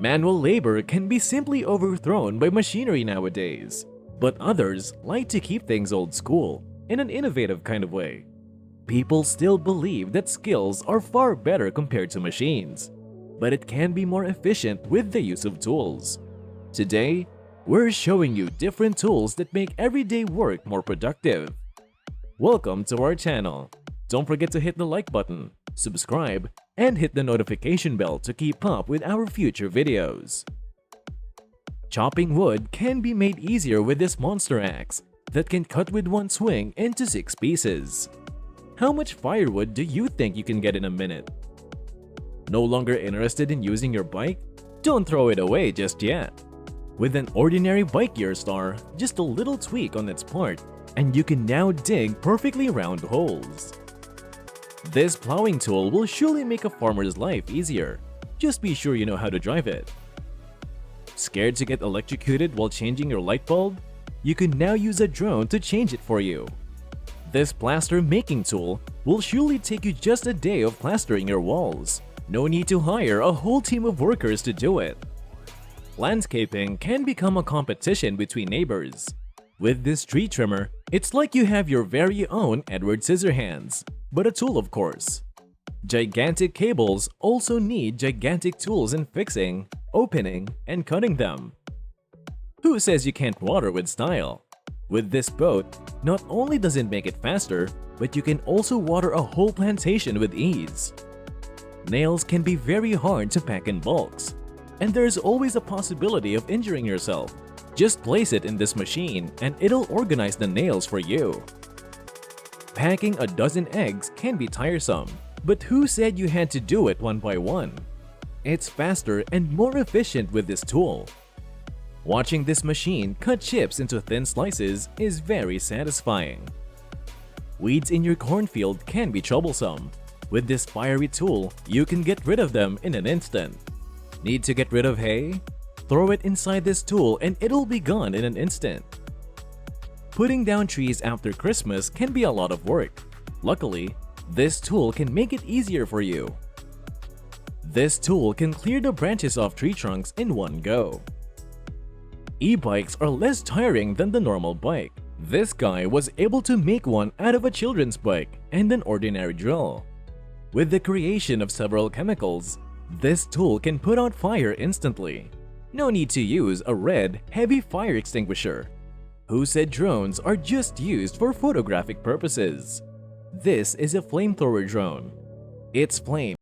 Manual labor can be simply overthrown by machinery nowadays, but others like to keep things old school in an innovative kind of way. People still believe that skills are far better compared to machines, but it can be more efficient with the use of tools. Today, we're showing you different tools that make everyday work more productive. Welcome to our channel. Don't forget to hit the like button, subscribe, and hit the notification bell to keep up with our future videos. Chopping wood can be made easier with this monster axe that can cut with one swing into 6 pieces. How much firewood do you think you can get in a minute? No longer interested in using your bike? Don't throw it away just yet. With an ordinary bike Gearstar, just a little tweak on its part, and you can now dig perfectly round holes. This plowing tool will surely make a farmer's life easier. Just be sure you know how to drive it. Scared to get electrocuted while changing your light bulb? You can now use a drone to change it for you. This plaster making tool will surely take you just a day of plastering your walls. No need to hire a whole team of workers to do it. Landscaping can become a competition between neighbors. With this tree trimmer, it's like you have your very own Edward Scissorhands, but a tool of course. Gigantic cables also need gigantic tools in fixing, opening, and cutting them. Who says you can't water with style? With this boat, not only does it make it faster, but you can also water a whole plantation with ease. Nails can be very hard to pack in bulks, and there's always a possibility of injuring yourself. Just place it in this machine and it'll organize the nails for you. Packing a dozen eggs can be tiresome, but who said you had to do it one by one? It's faster and more efficient with this tool. Watching this machine cut chips into thin slices is very satisfying. Weeds in your cornfield can be troublesome. With this fiery tool, you can get rid of them in an instant. Need to get rid of hay? Throw it inside this tool and it'll be gone in an instant. Putting down trees after Christmas can be a lot of work. Luckily, this tool can make it easier for you. This tool can clear the branches off tree trunks in one go. E-bikes are less tiring than the normal bike. This guy was able to make one out of a children's bike and an ordinary drill. With the creation of several chemicals, this tool can put out fire instantly. No need to use a red, heavy fire extinguisher. Who said drones are just used for photographic purposes? This is a flamethrower drone. Its flame